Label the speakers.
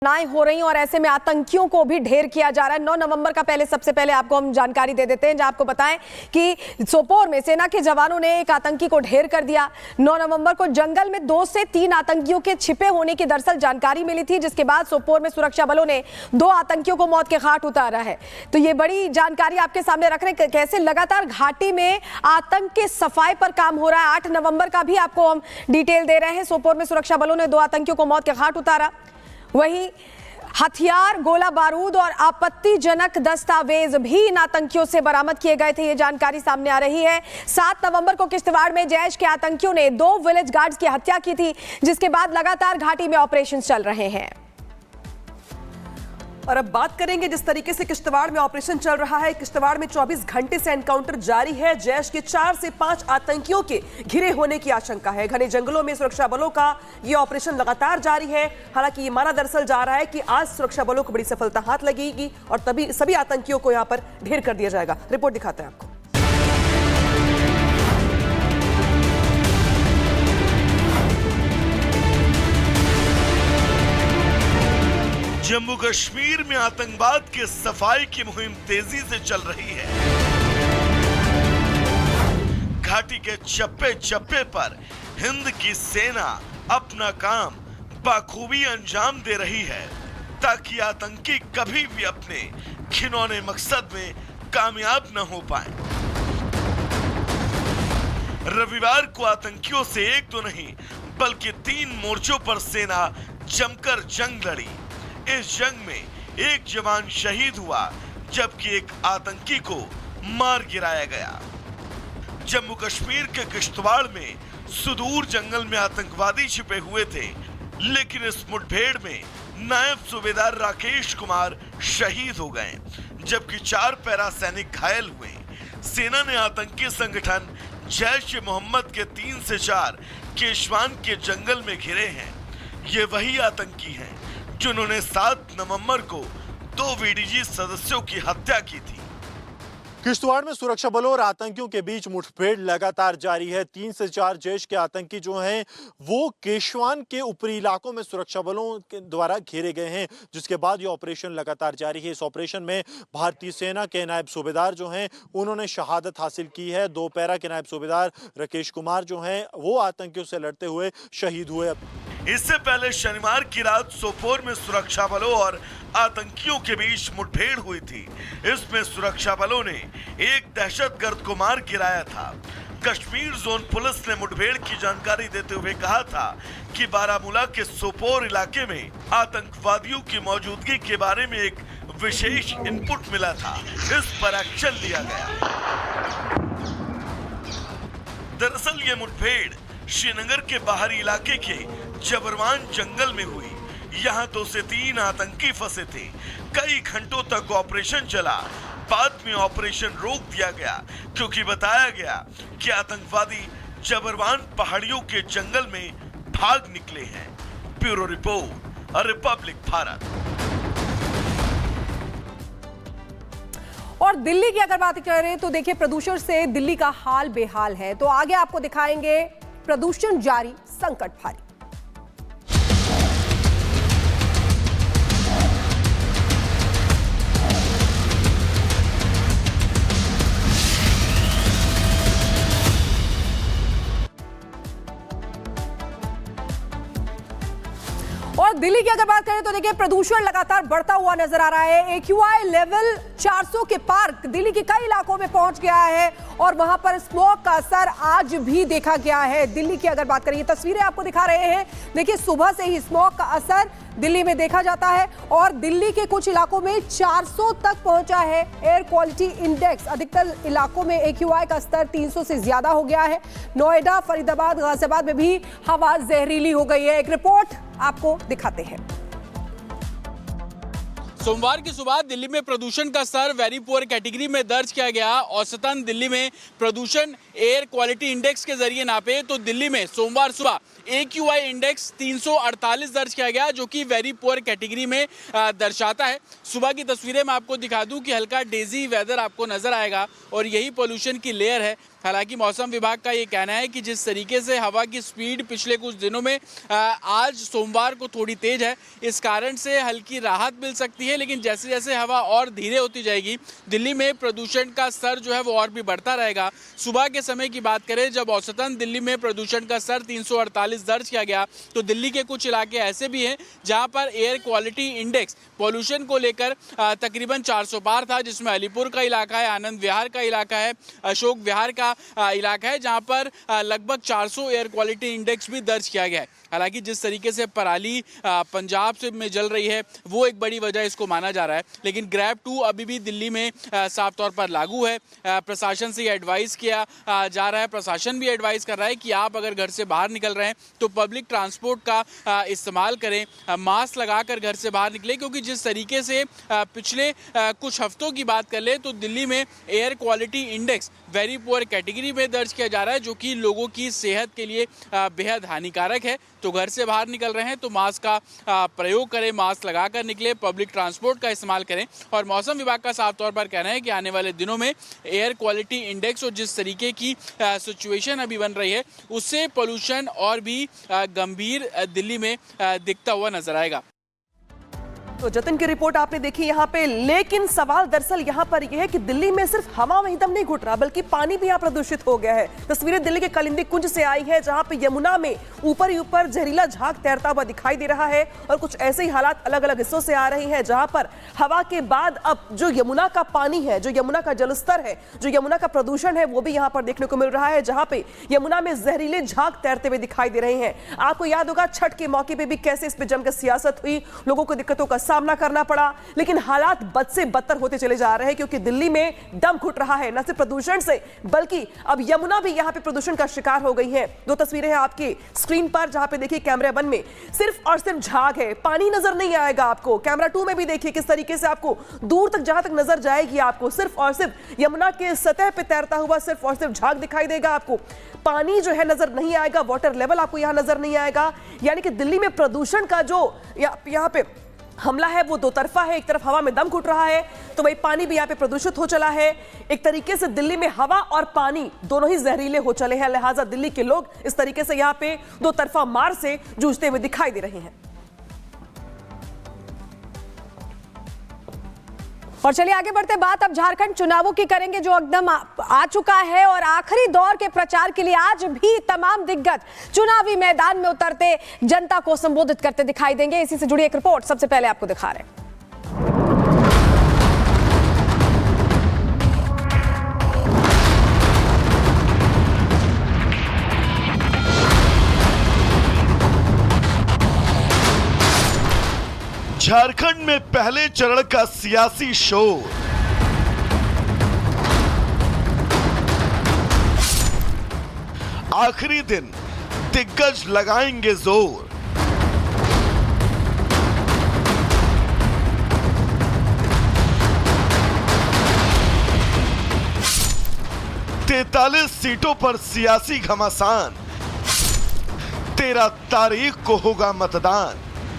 Speaker 1: घटनाएं हो रही और ऐसे में आतंकियों को भी ढेर किया जा रहा है। 9 नवंबर का सबसे पहले आपको हम जानकारी दे देते हैं, जहां आपको बताएं कि सोपोर में सेना के जवानों ने एक आतंकी को ढेर कर दिया। 9 नवंबर को जंगल में 2 से 3 आतंकियों के छिपे होने की दरअसल जानकारी मिली थी, जिसके बाद सोपोर में सुरक्षा बलों ने 2 आतंकियों को मौत के घाट उतारा है। तो ये बड़ी जानकारी आपके सामने रख रहे हैं, कैसे लगातार घाटी में आतंक के सफाई पर काम हो रहा है। 8 नवंबर का भी आपको हम डिटेल दे रहे हैं। सोपोर में सुरक्षा बलों ने 2 आतंकियों को मौत के घाट उतारा। वहीं हथियार, गोला बारूद और आपत्तिजनक दस्तावेज भी इन आतंकियों से बरामद किए गए थे, ये जानकारी सामने आ रही है। 7 नवंबर को किश्तवाड़ में जैश के आतंकियों ने 2 विलेज गार्ड्स की हत्या की थी, जिसके बाद लगातार घाटी में ऑपरेशन चल रहे हैं।
Speaker 2: और अब बात करेंगे जिस तरीके से किश्तवाड़ में ऑपरेशन चल रहा है। किश्तवाड़ में 24 घंटे से एनकाउंटर जारी है। जैश के 4 से 5 आतंकियों के घिरे होने की आशंका है। घने जंगलों में सुरक्षा बलों का यह ऑपरेशन लगातार जारी है। हालांकि ये माना दरअसल जा रहा है कि आज सुरक्षा बलों को बड़ी सफलता हाथ लगेगी और तभी सभी आतंकियों को यहां पर ढेर कर दिया जाएगा। रिपोर्ट दिखाते हैं आपको।
Speaker 3: जम्मू कश्मीर में आतंकवाद के सफाई की मुहिम तेजी से चल रही है। घाटी के चप्पे चप्पे पर हिंद की सेना अपना काम बखूबी अंजाम दे रही है, ताकि आतंकी कभी भी अपने घिनौने मकसद में कामयाब न हो पाए। रविवार को आतंकियों से 1 तो नहीं बल्कि 3 मोर्चों पर सेना जमकर जंग लड़ी। इस जंग में एक जवान शहीद हुआ, जबकि एक आतंकी को मार गिराया गया। जम्मू कश्मीर के किश्तवाड़ में सुदूर जंगल में आतंकवादी छिपे हुए थे, लेकिन इस मुठभेड़ में नायब सूबेदार राकेश कुमार शहीद हो गए, जबकि 4 पैरा सैनिक घायल हुए। सेना ने आतंकी संगठन जैश-ए-मोहम्मद के 3 से 4 केशवान के जंगल में घिरे हैं। ये वही आतंकी हैं जिन्होंने 7 नवंबर को 2 वीडीजी सदस्यों की हत्या की थी।
Speaker 4: किश्तवाड़ में सुरक्षा बलों और आतंकियों के बीच मुठभेड़ लगातार जारी है। 3 से 4 जैश के आतंकी जो हैं वो केशवान के ऊपरी इलाकों में सुरक्षा बलों के द्वारा घेरे गए हैं, जिसके बाद ये ऑपरेशन लगातार जारी है। इस ऑपरेशन में भारतीय सेना के नायब सूबेदार जो हैं उन्होंने शहादत हासिल की है। 2 पैरा के नायब सूबेदार राकेश कुमार जो हैं वो आतंकियों से लड़ते हुए शहीद हुए।
Speaker 3: इससे पहले शनिवार की रात सोपोर में सुरक्षा बलों और आतंकियों के बीच मुठभेड़ हुई थी। इसमें सुरक्षा बलों ने एक दहशतगर्द को मार गिराया था। कश्मीर जोन पुलिस ने मुठभेड़ की जानकारी देते हुए कहा था कि बारामूला के सोपोर इलाके में आतंकवादियों की मौजूदगी के बारे में एक विशेष इनपुट मिला था। इस पर एक्शन लिया गया। दरअसल ये मुठभेड़ श्रीनगर के बाहरी इलाके के जबरवान जंगल में हुई। यहाँ 2 से 3 आतंकी फंसे थे। कई घंटों तक ऑपरेशन चला। बाद में ऑपरेशन रोक दिया गया, क्योंकि बताया गया कि आतंकवादी जबरवान पहाड़ियों के जंगल में भाग निकले हैं। Bureau report, Republic Bharat.
Speaker 1: और दिल्ली की अगर बात करें तो देखिए, प्रदूषण से दिल्ली का हाल बेहाल है। तो आगे आपको दिखाएंगे प्रदूषण जारी, संकट भारी। और दिल्ली की अगर बात करें तो देखिए, प्रदूषण लगातार बढ़ता हुआ नजर आ रहा है। AQI लेवल 400 के पार दिल्ली के कई इलाकों में पहुंच गया है और वहां पर स्मॉग का असर आज भी देखा गया है। दिल्ली की अगर बात करें, ये तस्वीरें आपको दिखा रहे हैं। देखिए, सुबह से ही स्मॉग का असर दिल्ली में देखा जाता है और दिल्ली के कुछ इलाकों में 400 तक पहुंचा है एयर क्वालिटी इंडेक्स। अधिकतर इलाकों में AQI का स्तर 300 से ज्यादा हो गया है। नोएडा, फरीदाबाद, गाजियाबाद में भी हवा जहरीली हो गई है। एक रिपोर्ट आपको दिखाते हैं।
Speaker 5: सोमवार की सुबह दिल्ली में प्रदूषण का स्तर वेरी पुअर कैटेगरी में दर्ज किया गया। औसतन दिल्ली में प्रदूषण एयर क्वालिटी इंडेक्स के जरिए नापे तो दिल्ली में सोमवार सुबह AQI इंडेक्स 348 दर्ज किया गया, जो कि वेरी पुअर कैटेगरी में दर्शाता है। सुबह की तस्वीरें मैं आपको दिखा दूं कि हल्का डेजी वेदर आपको नजर आएगा और यही पोल्यूशन की लेयर है हालांकि मौसम विभाग का ये कहना है कि जिस तरीके से हवा की स्पीड पिछले कुछ दिनों में आज सोमवार को थोड़ी तेज है, इस कारण से हल्की राहत मिल सकती है, लेकिन जैसे जैसे हवा और धीरे होती जाएगी दिल्ली में प्रदूषण का स्तर जो है वो और भी बढ़ता रहेगा। सुबह के समय की बात करें, जब औसतन दिल्ली में प्रदूषण का स्तर 348 दर्ज किया गया, तो दिल्ली के कुछ इलाके ऐसे भी हैं जहां पर एयर क्वालिटी इंडेक्स पॉल्यूशन को लेकर तकरीबन 400 पार था, जिसमें अलीपुर का इलाका है, आनंद विहार का इलाका है, अशोक विहार का इलाका है, जहां पर लगभग 400 एयर क्वालिटी इंडेक्स भी दर्ज किया गया है। हालांकि जिस तरीके से पराली पंजाब से में जल रही है वो एक बड़ी वजह इसको माना जा रहा है, लेकिन ग्रैब 2 अभी भी दिल्ली में साफ तौर पर लागू है। प्रशासन से ये एडवाइस किया जा रहा है, प्रशासन भी एडवाइस कर रहा है कि आप अगर घर से बाहर निकल रहे हैं तो पब्लिक ट्रांसपोर्ट का इस्तेमाल करें, मास्क लगाकर घर से बाहर निकलें, क्योंकि जिस तरीके से पिछले कुछ हफ्तों की बात कर ले तो दिल्ली में air quality index very poor category में दर्ज किया जा रहा है, जो कि लोगों की सेहत के लिए बेहद हानिकारक है। तो घर से बाहर निकल रहे हैं तो मास्क का प्रयोग करें, मास्क लगाकर निकले, पब्लिक ट्रांसपोर्ट का इस्तेमाल करें। और मौसम विभाग का साफ तौर पर कहना है कि आने वाले दिनों में एयर क्वालिटी इंडेक्स और जिस तरीके की सिचुएशन अभी बन रही है उससे पोल्यूशन और भी गंभीर दिल्ली में दिखता हुआ नजर आएगा।
Speaker 2: तो जतिन की रिपोर्ट आपने देखी यहाँ पे, लेकिन सवाल दरअसल यहाँ पर यह है कि दिल्ली में सिर्फ हवा में ही दम नहीं घुट रहा, बल्कि पानी भी यहाँ प्रदूषित हो गया है। तस्वीरें दिल्ली के कलिंदी कुंज से आई हैं, जहाँ पे यमुना में ऊपर ही ऊपर जहरीला झाग तैरता हुआ दिखाई दे रहा है, और कुछ ऐसे ही हालात अलग अलग हिस्सों से आ रही हैं, जहाँ पर हवा के बाद अब जो यमुना का पानी है, जो यमुना का जलस्तर है, जो यमुना का प्रदूषण है, वो भी यहाँ पर देखने को मिल रहा है, जहाँ पे यमुना में जहरीले झाग तैरते हुए दिखाई दे रहे हैं। आपको याद होगा छठ के मौके पर भी कैसे इस पर जमकर सियासत हुई, लोगों को दिक्कतों का सामना करना पड़ा, लेकिन हालात बद से बदतर होते चले जा रहे हैं, क्योंकि दिल्ली में दम घुट रहा है, न सिर्फ प्रदूषण से बल्कि अब यमुना भी यहां पे प्रदूषण का शिकार हो गई है। दो तस्वीरें हैं आपकी स्क्रीन पर, जहां पे देखिए कैमरा 1 में सिर्फ और सिर्फ झाग है, पानी नजर नहीं आएगा आपको। कैमरा 2 में भी देखिए किस तरीके से आपको दूर तक, जहां तक नजर जाएगी आपको सिर्फ और सिर्फ यमुना के सतह पे तैरता हुआ सिर्फ और सिर्फ झाग दिखाई देगा आपको, पानी जो है नजर नहीं आएगा, वाटर लेवल आपको यहां नजर नहीं आएगा। यानी कि दिल्ली में प्रदूषण का जो यहां पे हमला है वो दो तरफा है, एक तरफ हवा में दम घुट रहा है तो वही पानी भी यहाँ पे प्रदूषित हो चला है। एक तरीके से दिल्ली में हवा और पानी दोनों ही जहरीले हो चले हैं, लिहाजा दिल्ली के लोग इस तरीके से यहाँ पे दो तरफा मार से जूझते हुए दिखाई दे रहे हैं।
Speaker 1: और चलिए आगे बढ़ते, बात अब झारखंड चुनावों की करेंगे, जो एकदम आ चुका है और आखिरी दौर के प्रचार के लिए आज भी तमाम दिग्गज चुनावी मैदान में उतरते जनता को संबोधित करते दिखाई देंगे। इसी से जुड़ी एक रिपोर्ट सबसे पहले आपको दिखा रहे हैं।
Speaker 3: झारखंड में पहले चरण का सियासी शोर, आखिरी दिन दिग्गज लगाएंगे जोर। तैंतालीस सीटों पर सियासी घमासान, 13 तारीख को होगा मतदान।